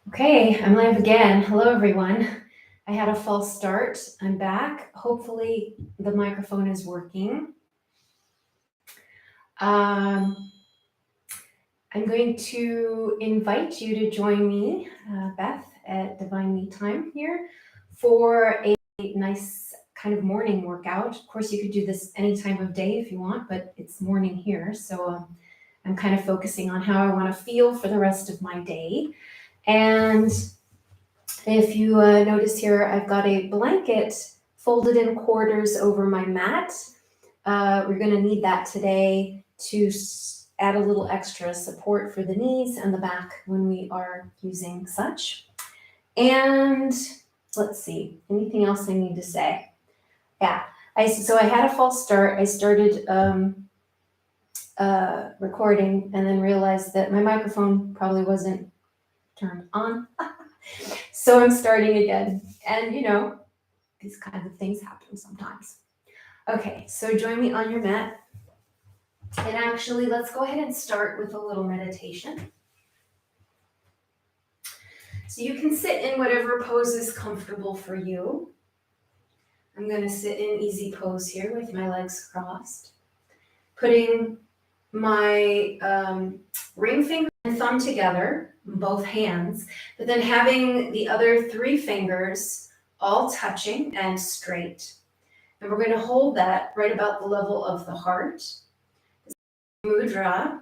Okay, I'm live again. Hello, everyone. I had a false start. I'm back. Hopefully, the microphone is working. Um, I'm going to invite you to join me, Beth, at Divine Me Time here for a nice kind of morning workout. Of course, you could do this any time of day if you want, but it's morning here. So I'm kind of focusing on how I want to feel for the rest of my day. And if you notice here, I've got a blanket folded in quarters over my mat. We're going to need that today to add a little extra support for the knees and the back when we are using such. And let's see, anything else I need to say? Yeah, so I had a false start. I started recording and then realized that my microphone probably wasn't turned on. So I'm starting again. And these kinds of things happen sometimes. Okay, so join me on your mat. And actually, let's go ahead and start with a little meditation. So you can sit in whatever pose is comfortable for you. I'm going to sit in easy pose here with my legs crossed, putting my ring finger and thumb together, both hands, but then having the other three fingers all touching and straight. And we're going to hold that right about the level of the heart. Mudra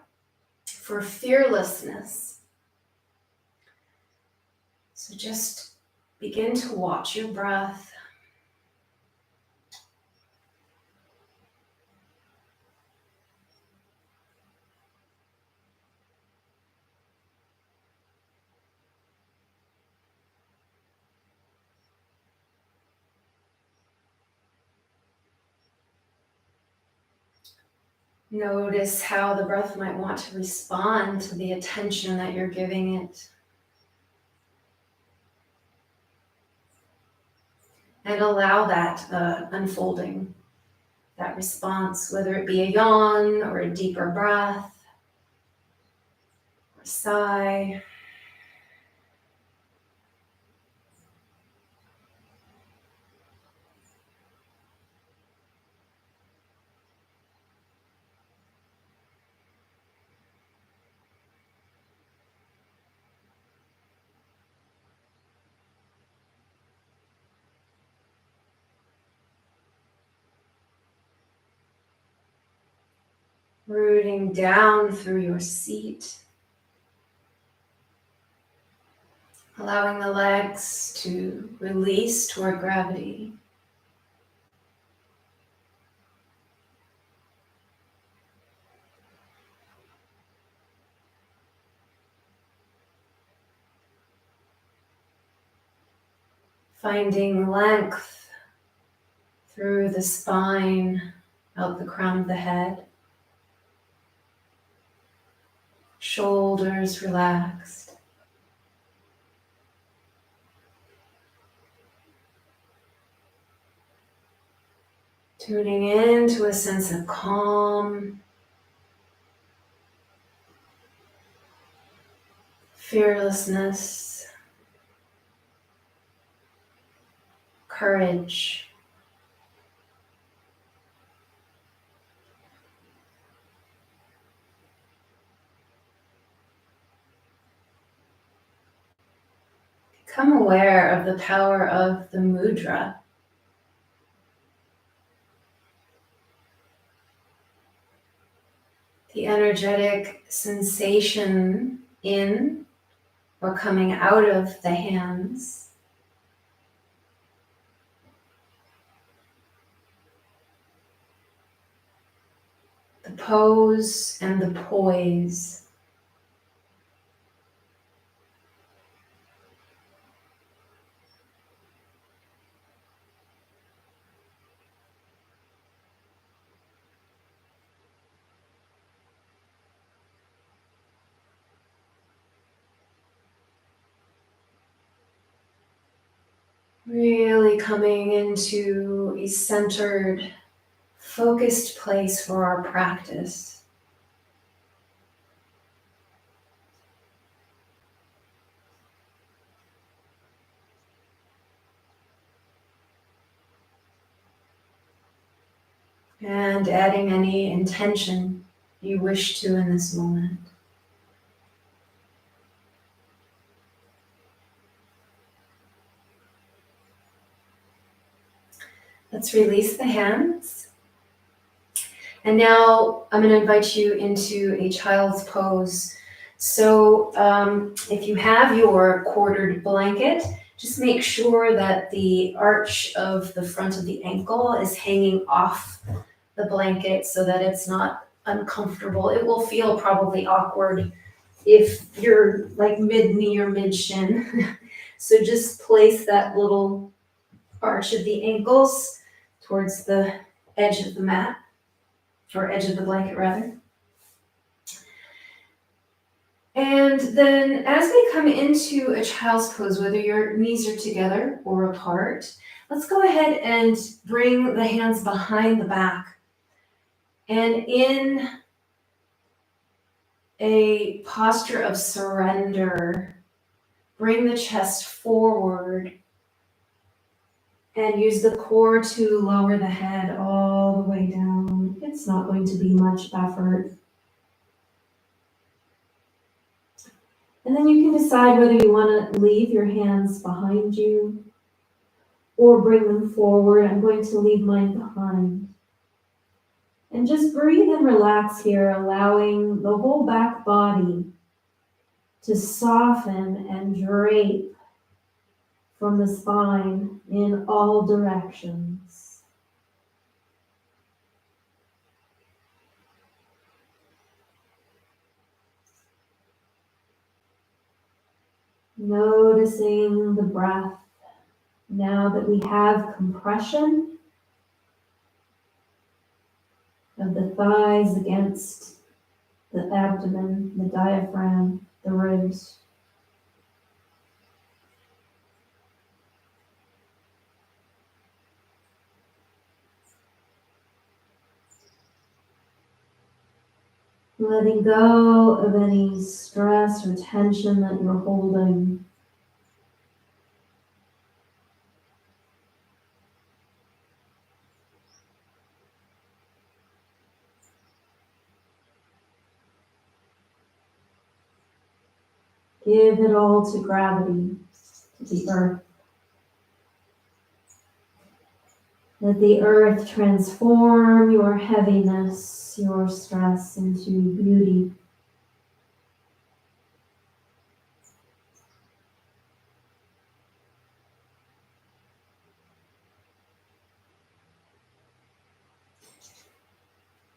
for fearlessness. So just begin to watch your breath. Notice how the breath might want to respond to the attention that you're giving it. And allow that unfolding, that response, whether it be a yawn or a deeper breath or a sigh. Rooting down through your seat. Allowing the legs to release toward gravity. Finding length through the spine, out the crown of the head. Shoulders relaxed. Tuning into a sense of calm, fearlessness, courage. Become aware of the power of the mudra. The energetic sensation in or coming out of the hands. The pose and the poise. Really coming into a centered, focused place for our practice. And adding any intention you wish to in this moment. Let's release the hands. And now I'm going to invite you into a child's pose. So if you have your quartered blanket, just make sure that the arch of the front of the ankle is hanging off the blanket so that it's not uncomfortable. It will feel probably awkward if you're like mid-knee or mid-shin. So just place that little arch of the ankles towards the edge of the mat, or edge of the blanket rather. And then as we come into a child's pose, whether your knees are together or apart, let's go ahead and bring the hands behind the back. And in a posture of surrender, bring the chest forward and use the core to lower the head all the way down. It's not going to be much effort. And then you can decide whether you want to leave your hands behind you or bring them forward. I'm going to leave mine behind. And just breathe and relax here, allowing the whole back body to soften and drape from the spine in all directions. Noticing the breath now that we have compression of the thighs against the abdomen, the diaphragm, the ribs. Letting go of any stress or tension that you're holding. Give it all to gravity, to the earth. Let the earth transform your heaviness, your stress into beauty.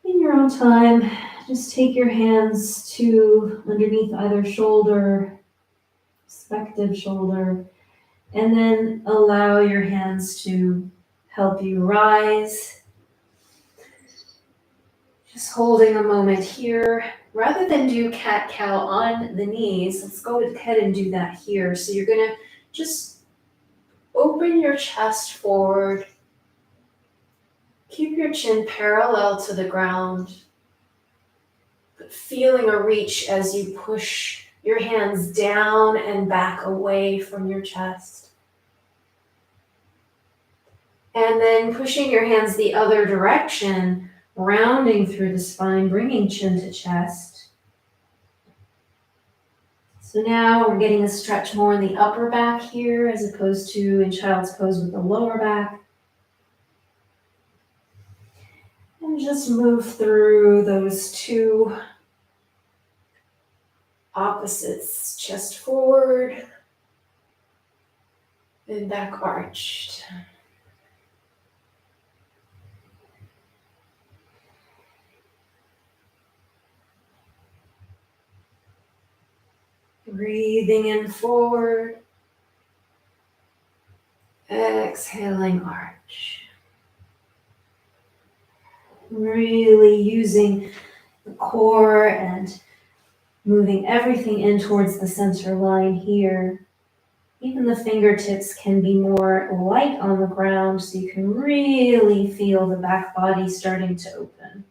In your own time, just take your hands to underneath either shoulder, respective shoulder, and then allow your hands to help you rise. Just holding a moment here. Rather than do cat-cow on the knees, let's go ahead and do that here. So you're gonna just open your chest forward. Keep your chin parallel to the ground, but feeling a reach as you push your hands down and back away from your chest. And then pushing your hands the other direction, rounding through the spine, bringing chin to chest. So now we're getting a stretch more in the upper back here as opposed to in child's pose with the lower back. And just move through those two opposites, chest forward and back arched. Breathing in forward, exhaling arch. Really using the core and moving everything in towards the center line here. Even the fingertips can be more light on the ground so you can really feel the back body starting to open.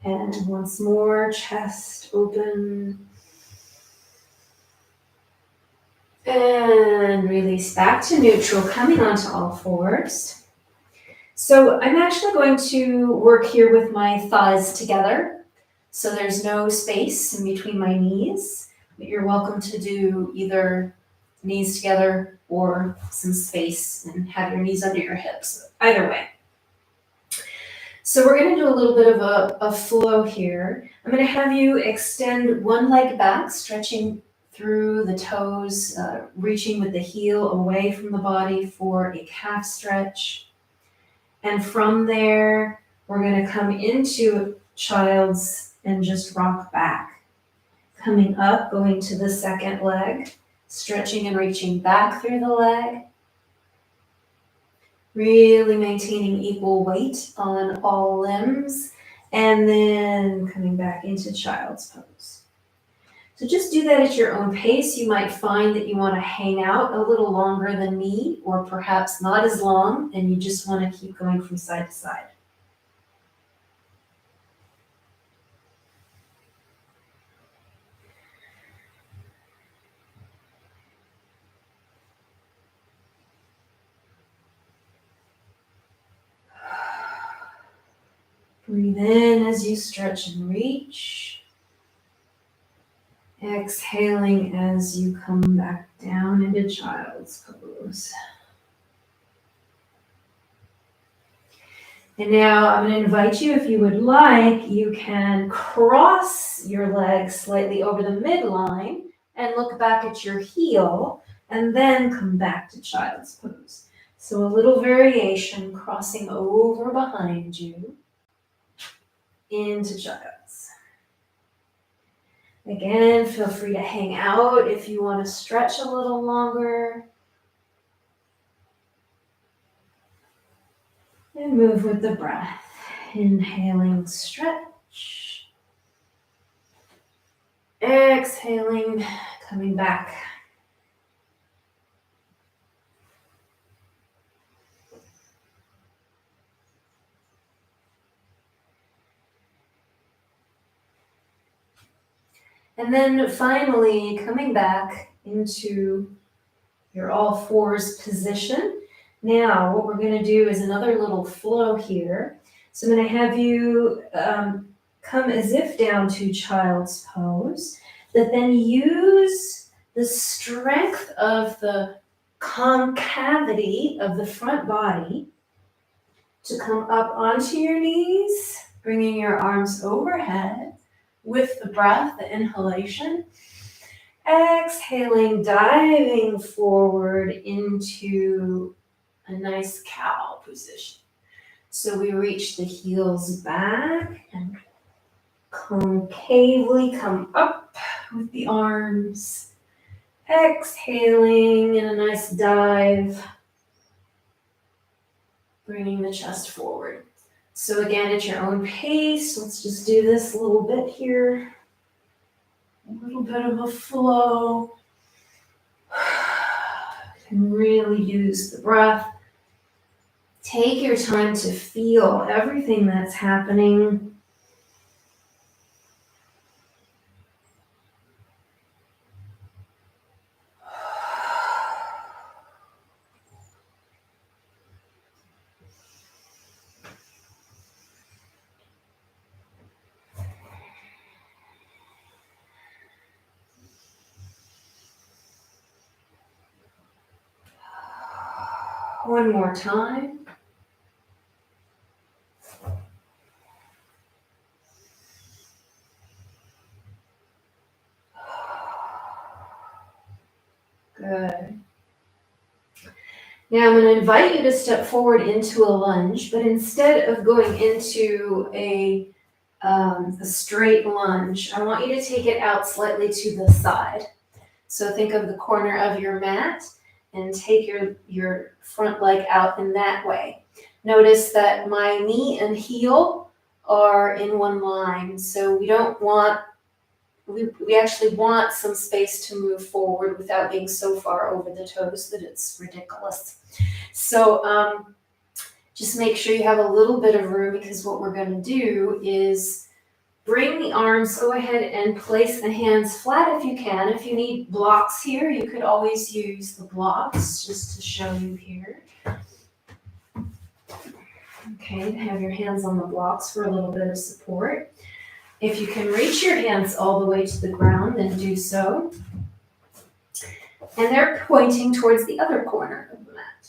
And once more, chest open. And release back to neutral, coming onto all fours. So I'm actually going to work here with my thighs together. So there's no space in between my knees, but you're welcome to do either knees together or some space and have your knees under your hips. Either way. So we're going to do a little bit of a flow here. I'm going to have you extend one leg back, stretching through the toes, reaching with the heel away from the body for a calf stretch. And from there, we're going to come into child's and just rock back. Coming up, going to the second leg, stretching and reaching back through the leg. Really maintaining equal weight on all limbs. And then coming back into child's pose. So just do that at your own pace. You might find that you want to hang out a little longer than me, or perhaps not as long, and you just want to keep going from side to side. Breathe in as you stretch and reach. Exhaling as you come back down into child's pose. And now I'm going to invite you, if you would like, you can cross your legs slightly over the midline and look back at your heel and then come back to child's pose. So a little variation, crossing over behind you into child's. Again, feel free to hang out if you want to stretch a little longer. And move with the breath. Inhaling, stretch. Exhaling, coming back. And then finally coming back into your all fours position. Now what we're going to do is another little flow here. So I'm going to have you come as if down to child's pose, but then use the strength of the concavity of the front body to come up onto your knees, bringing your arms overhead with the breath, the inhalation. Exhaling, diving forward into a nice cow position. So we reach the heels back and concavely come up with the arms. Exhaling in a nice dive, bringing the chest forward. So again, at your own pace, let's just do this a little bit here. A little bit of a flow. You can really use the breath. Take your time to feel everything that's happening. One more time. Good. Now I'm going to invite you to step forward into a lunge, but instead of going into a straight lunge, I want you to take it out slightly to the side. So think of the corner of your mat and take your front leg out in that way. Notice that my knee and heel are in one line, so we actually want some space to move forward without being so far over the toes that it's ridiculous. So just make sure you have a little bit of room, because what we're going to do is bring the arms, go ahead and place the hands flat if you can. If you need blocks here, you could always use the blocks, just to show you here. Okay, have your hands on the blocks for a little bit of support. If you can reach your hands all the way to the ground, then do so. And they're pointing towards the other corner of the mat.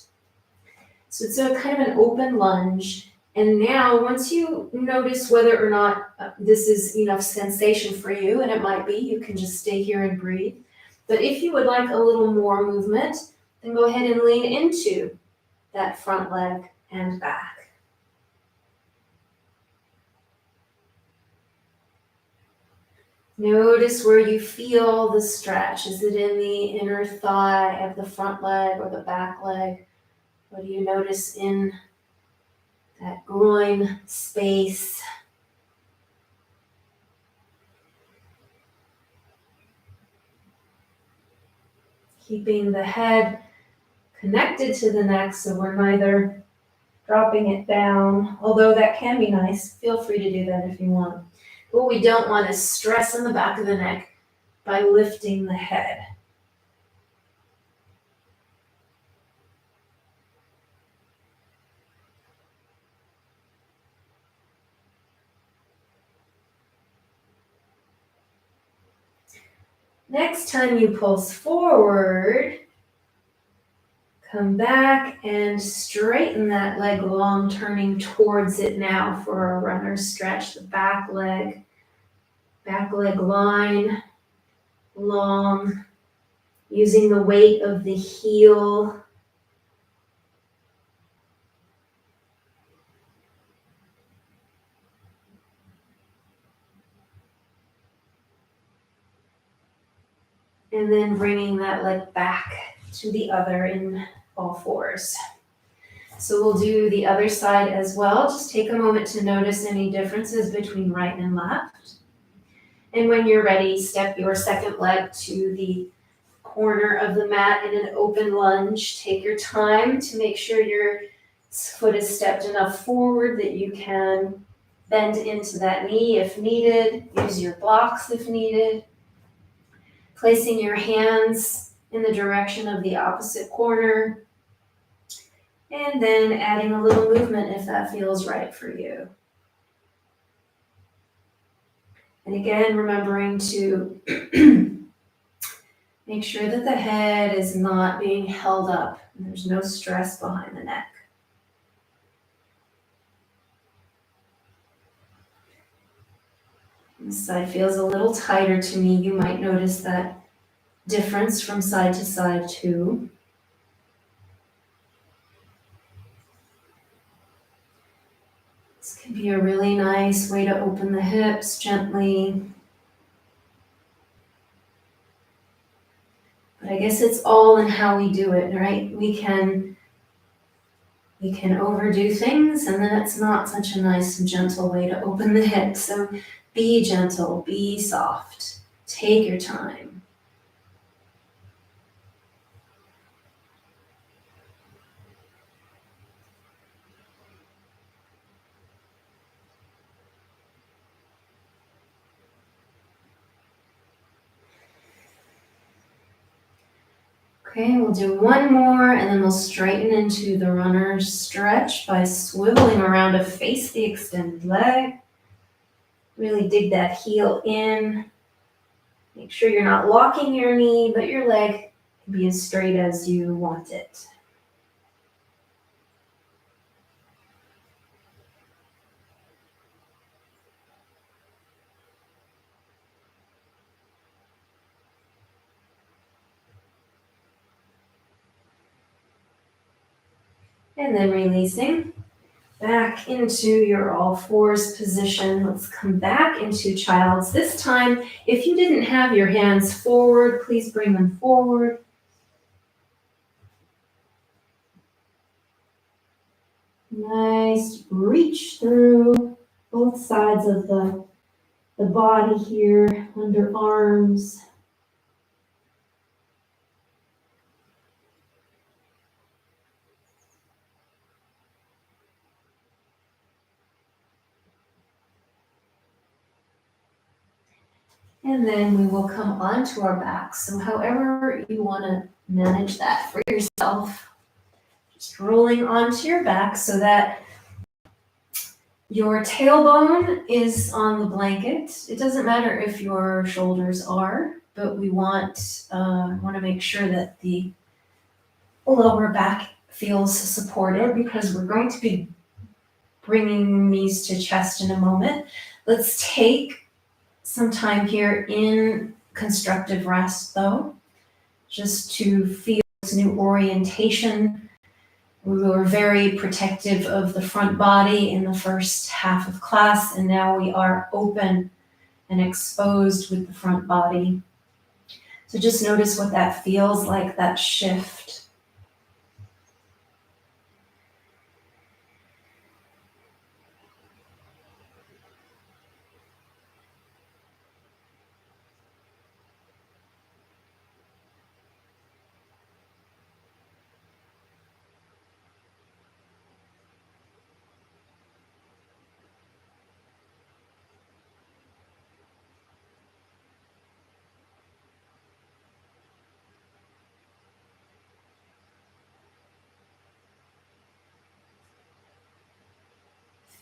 So it's a kind of an open lunge. And now, once you notice whether or not this is enough sensation for you, and it might be, you can just stay here and breathe. But if you would like a little more movement, then go ahead and lean into that front leg and back. Notice where you feel the stretch. Is it in the inner thigh of the front leg or the back leg? What do you notice in that groin space? Keeping the head connected to the neck so we're neither dropping it down, although that can be nice. Feel free to do that if you want. What we don't want is stress on the back of the neck by lifting the head. Next time you pulse forward, come back and straighten that leg long, turning towards it now for a runner's stretch. The back leg line long, using the weight of the heel. And then bringing that leg back to the other in all fours. So we'll do the other side as well. Just take a moment to notice any differences between right and left. And when you're ready, step your second leg to the corner of the mat in an open lunge. Take your time to make sure your foot is stepped enough forward that you can bend into that knee if needed. Use your blocks if needed. Placing your hands in the direction of the opposite corner. And then adding a little movement if that feels right for you. And again, remembering to make sure that the head is not being held up and there's no stress behind the neck. This side feels a little tighter to me. You might notice that difference from side to side too. This can be a really nice way to open the hips gently. But I guess it's all in how we do it, right? We can overdo things and then it's not such a nice and gentle way to open the hips. So be gentle, be soft, take your time. Okay, we'll do one more and then we'll straighten into the runner's stretch by swiveling around to face the extended leg. Really dig that heel in. Make sure you're not locking your knee, but your leg can be as straight as you want it. And then releasing back into your all fours position. Let's come back into child's. This time, if you didn't have your hands forward, please bring them forward. Nice reach through both sides of the body here, underarms. And then we will come onto our backs. So however you want to manage that for yourself, just rolling onto your back so that Your tailbone is on the blanket. It doesn't matter if your shoulders are, but we want to make sure that the lower back feels supported because we're going to be bringing knees to chest in a moment. Let's take some time here in constructive rest though, just to feel this new orientation. We were very protective of the front body in the first half of class, and now we are open and exposed with the front body. So just notice what that feels like, that shift.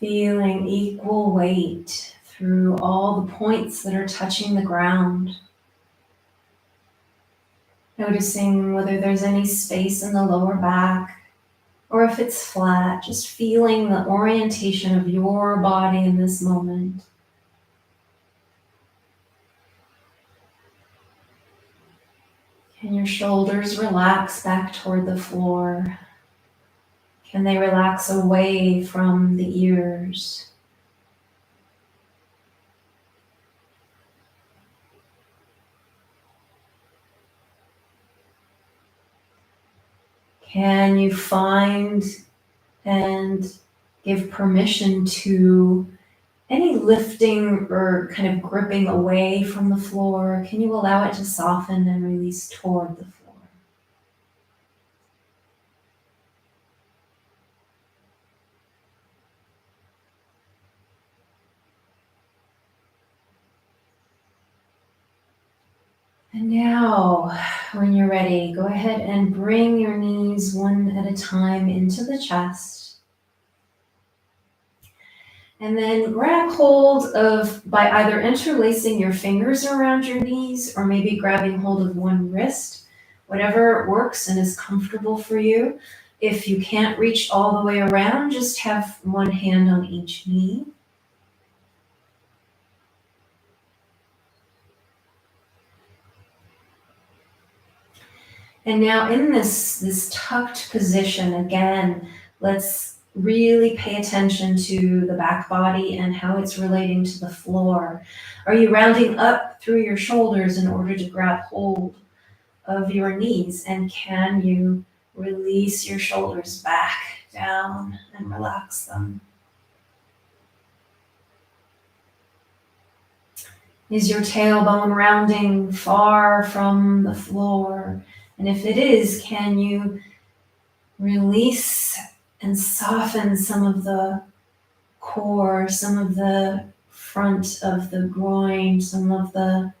Feeling equal weight through all the points that are touching the ground. Noticing whether there's any space in the lower back or if it's flat, just feeling the orientation of your body in this moment. Can your shoulders relax back toward the floor? Can they relax away from the ears? Can you find and give permission to any lifting or kind of gripping away from the floor? Can you allow it to soften and release toward the floor? And now, when you're ready, go ahead and bring your knees one at a time into the chest. And then grab hold of, by either interlacing your fingers around your knees or maybe grabbing hold of one wrist, whatever works and is comfortable for you. If you can't reach all the way around, just have one hand on each knee. And now in this tucked position, again, let's really pay attention to the back body and how it's relating to the floor. Are you rounding up through your shoulders in order to grab hold of your knees? And can you release your shoulders back down and relax them? Is your tailbone rounding far from the floor? And if it is, can you release and soften some of the core, some of the front of the groin, some of the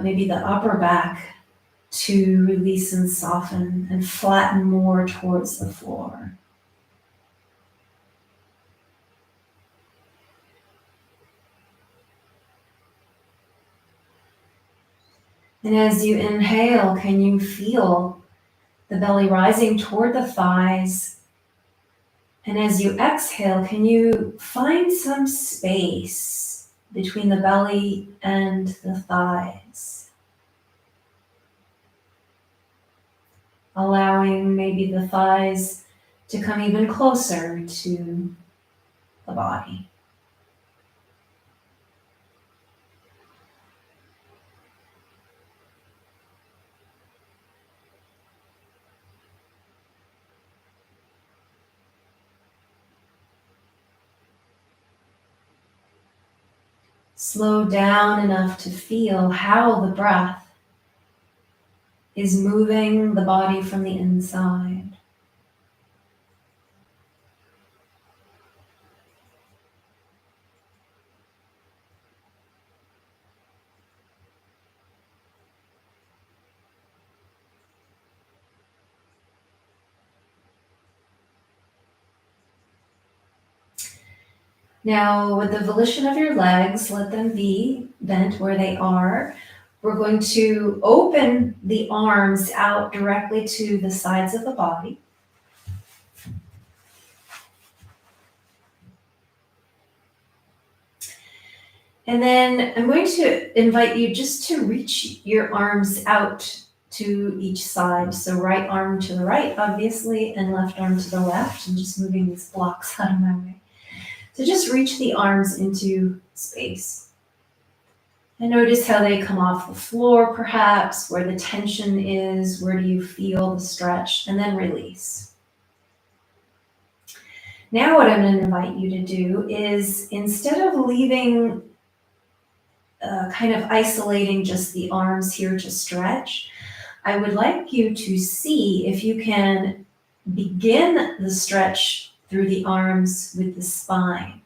maybe the upper back to release and soften and flatten more towards the floor. And as you inhale, can you feel the belly rising toward the thighs? And as you exhale, can you find some space between the belly and the thighs? Allowing maybe the thighs to come even closer to the body. Slow down enough to feel how the breath is moving the body from the inside. Now, with the volition of your legs, let them be bent where they are. We're going to open the arms out directly to the sides of the body. And then I'm going to invite you just to reach your arms out to each side. So right arm to the right, obviously, and left arm to the left. I'm just moving these blocks out of my way. So just reach the arms into space. And notice how they come off the floor, perhaps, where the tension is, where do you feel the stretch, and then release. Now what I'm going to invite you to do is, instead of leaving kind of isolating just the arms here to stretch, I would like you to see if you can begin the stretch through the arms with the spine.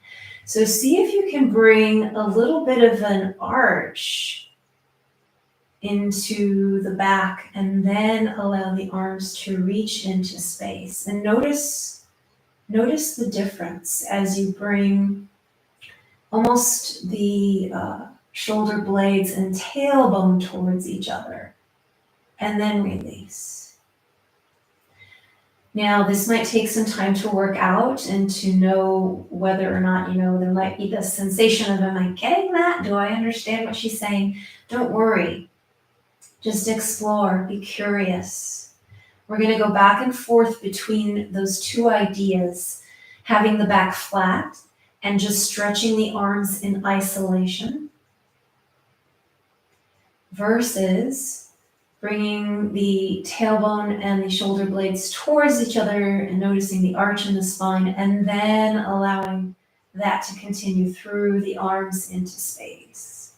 So see if you can bring a little bit of an arch into the back and then allow the arms to reach into space. And notice the difference as you bring almost the shoulder blades and tailbone towards each other, and then release. Now, this might take some time to work out and to know whether or not, there might be the sensation of, am I getting that? Do I understand what she's saying? Don't worry. Just explore, be curious. We're going to go back and forth between those two ideas, having the back flat and just stretching the arms in isolation, versus bringing the tailbone and the shoulder blades towards each other and noticing the arch in the spine, and then allowing that to continue through the arms into space.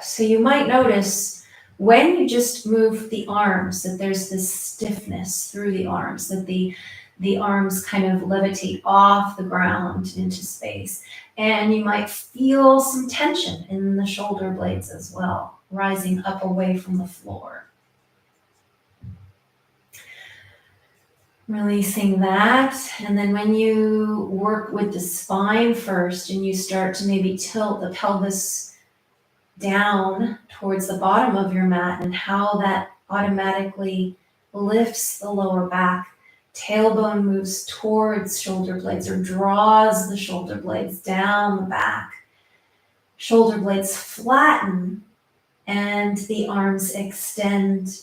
So you might notice when you just move the arms that there's this stiffness through the arms, that the arms kind of levitate off the ground into space. And you might feel some tension in the shoulder blades as well, rising up away from the floor. Releasing that. And then when you work with the spine first and you start to maybe tilt the pelvis down towards the bottom of your mat, and how that automatically lifts the lower back. Tailbone moves towards shoulder blades or draws the shoulder blades down the back. Shoulder blades flatten and the arms extend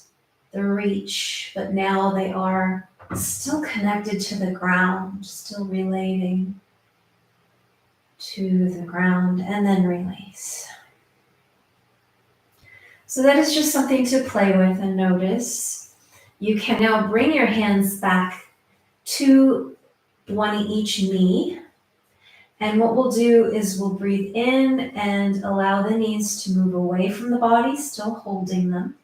the reach, but now they are still connected to the ground, still relating to the ground, and then release. So that is just something to play with and notice. You can now bring your hands back to one each knee. And what we'll do is we'll breathe in and allow the knees to move away from the body, still holding them.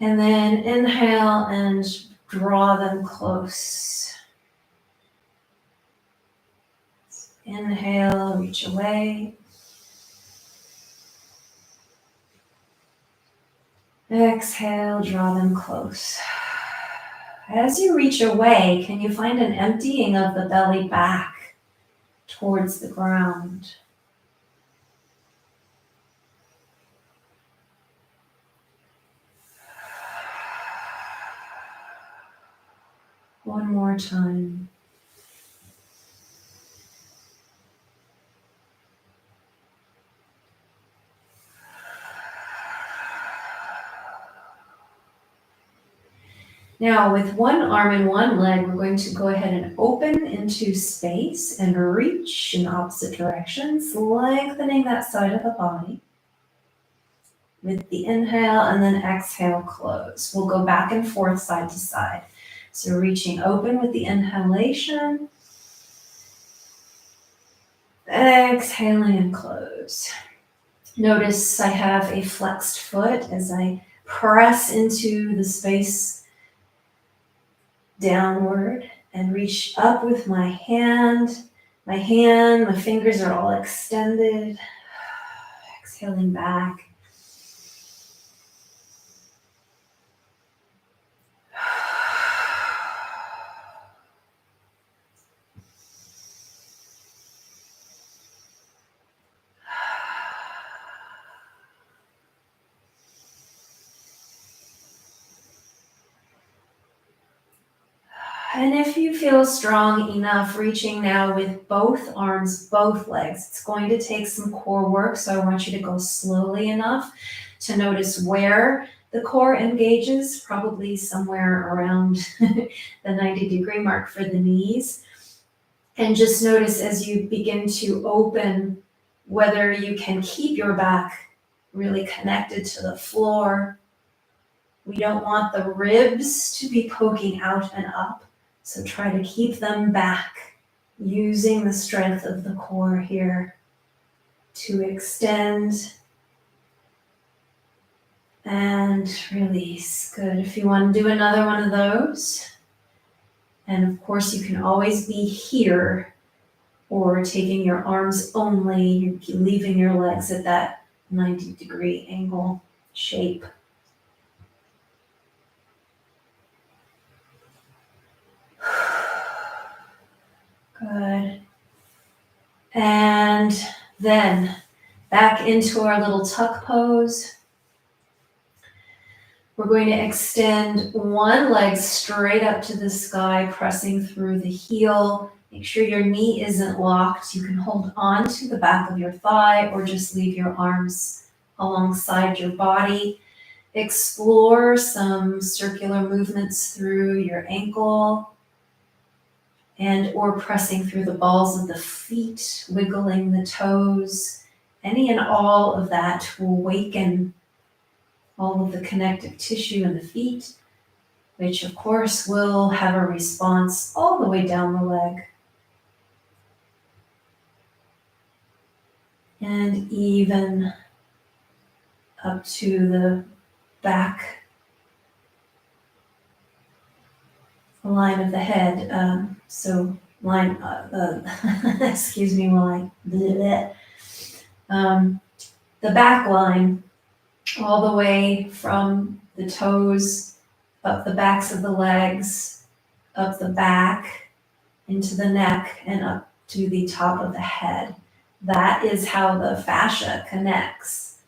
And then inhale and draw them close. Inhale, reach away. Exhale, draw them close. As you reach away, can you find an emptying of the belly back towards the ground? One more time. Now, with one arm and one leg, we're going to go ahead and open into space and reach in opposite directions, lengthening that side of the body. With the inhale and then exhale, close. We'll go back and forth side to side. So reaching open with the inhalation. Exhaling and close. Notice I have a flexed foot as I press into the space downward and reach up with my hand. My fingers are all extended. Exhaling back. And if you feel strong enough, reaching now with both arms, both legs, it's going to take some core work. So I want you to go slowly enough to notice where the core engages, probably somewhere around the 90-degree mark for the knees. And just notice as you begin to open whether you can keep your back really connected to the floor. We don't want the ribs to be poking out and up. So try to keep them back, using the strength of the core here to extend and release. Good. If you want to do another one of those, and of course you can always be here or taking your arms only, you're leaving your legs at that 90-degree angle shape. Good. And then back into our little tuck pose. We're going to extend one leg straight up to the sky, pressing through the heel. Make sure your knee isn't locked. You can hold on to the back of your thigh or just leave your arms alongside your body. Explore some circular movements through your ankle and or pressing through the balls of the feet, wiggling the toes. Any and all of that will waken all of the connective tissue in the feet, which of course will have a response all the way down the leg. And even up to the back line of the head. Excuse me while I bleh. The back line all the way from the toes, up the backs of the legs, up the back, into the neck, and up to the top of the head. That is how the fascia connects.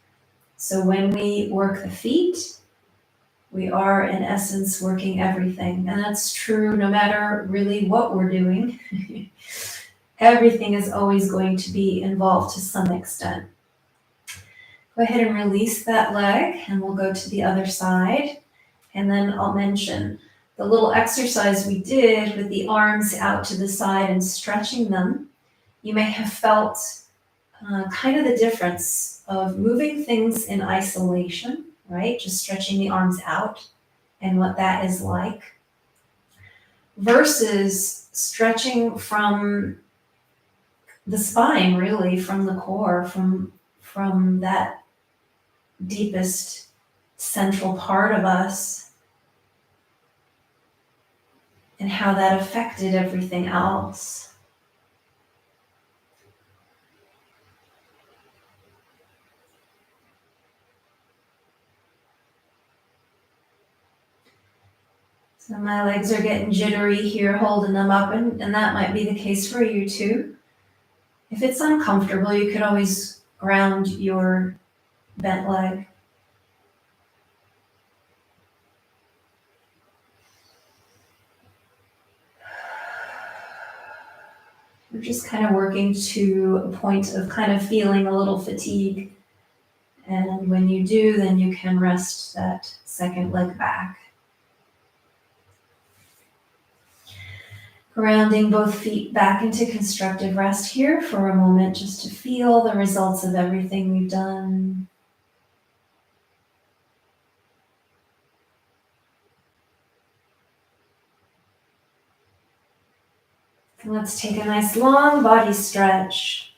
So when we work the feet, we are in essence working everything. And that's true no matter really what we're doing. Everything is always going to be involved to some extent. Go ahead and release that leg and we'll go to the other side. And then I'll mention the little exercise we did with the arms out to the side and stretching them. You may have felt kind of the difference of moving things in isolation, right? Just stretching the arms out and what that is like versus stretching from the spine, really, from the core, from that deepest central part of us, and how that affected everything else. So my legs are getting jittery here, holding them up, and that might be the case for you too. If it's uncomfortable, you could always ground your bent leg. We're just kind of working to a point of kind of feeling a little fatigue. And when you do, then you can rest that second leg back. Grounding both feet back into constructive rest here for a moment, just to feel the results of everything we've done. Let's take a nice long body stretch.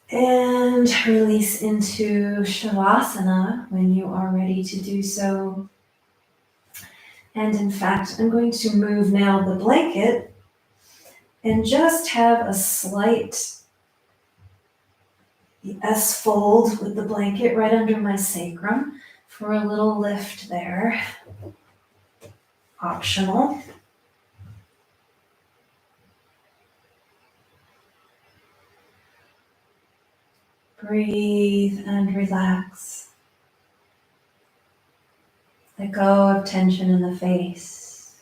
And release into Shavasana when you are ready to do so. And in fact, I'm going to move now the blanket and just have a slight S-fold with the blanket right under my sacrum for a little lift there. Optional. Breathe and relax. Let go of tension in the face,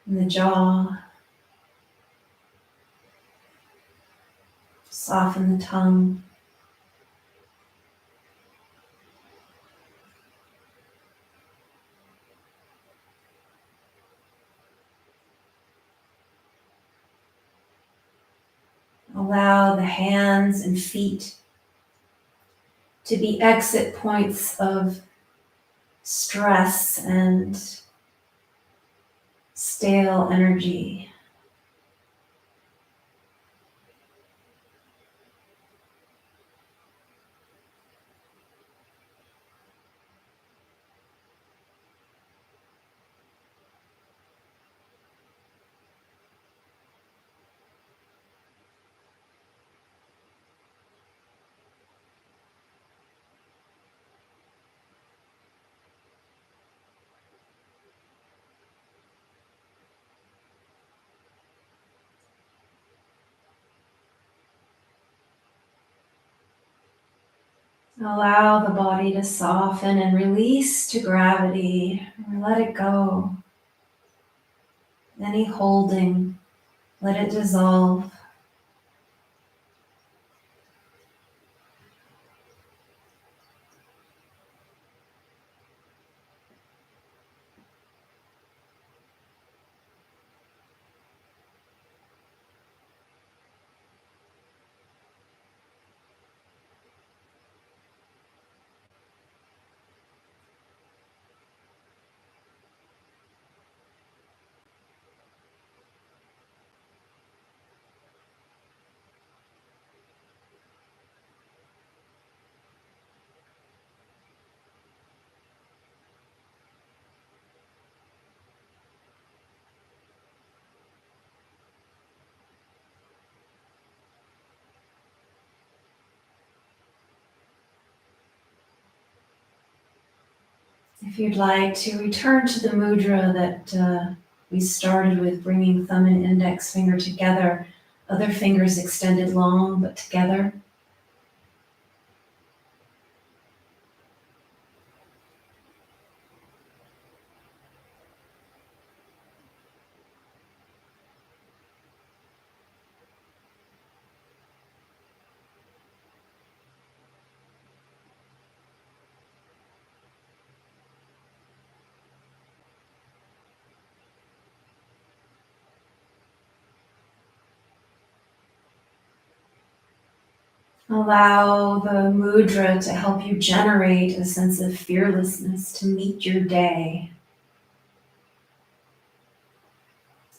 in the jaw. Soften the tongue. Allow the hands and feet to be exit points of stress and stale energy. Allow the body to soften and release to gravity. Let it go. Any holding, let it dissolve. If you'd like to return to the mudra that we started with, bringing thumb and index finger together, other fingers extended long but together. Allow the mudra to help you generate a sense of fearlessness to meet your day,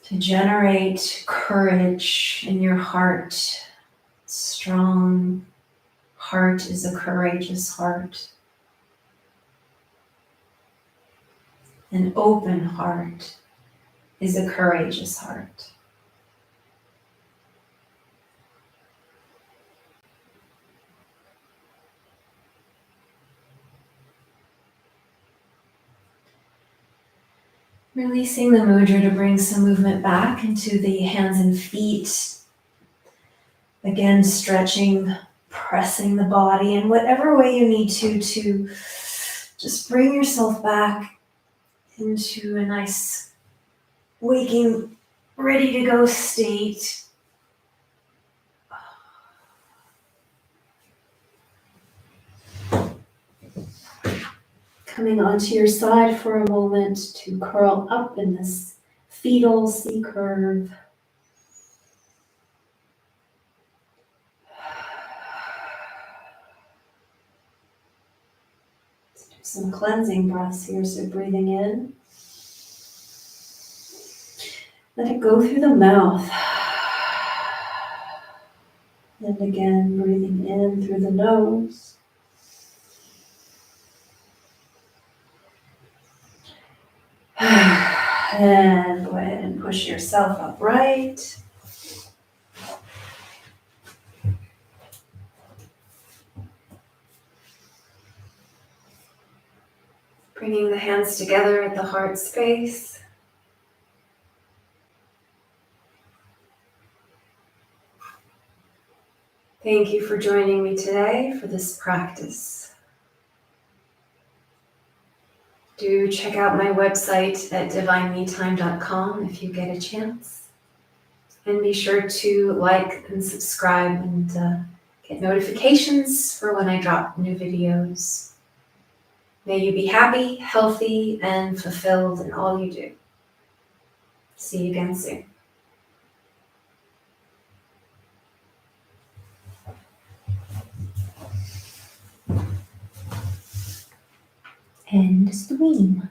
to generate courage in your heart. Strong heart is a courageous heart. An open heart is a courageous heart. Releasing the mudra to bring some movement back into the hands and feet. Again, stretching, pressing the body in whatever way you need to just bring yourself back into a nice waking, ready to go state. Coming onto your side for a moment to curl up in this fetal C curve. Let's do some cleansing breaths here. So breathing in. Let it go through the mouth. And again, breathing in through the nose. And go ahead and push yourself upright. Bringing the hands together at the heart space. Thank you for joining me today for this practice. Do check out my website at divinemetime.com if you get a chance. And be sure to like and subscribe and get notifications for when I drop new videos. May you be happy, healthy, and fulfilled in all you do. See you again soon. End stream.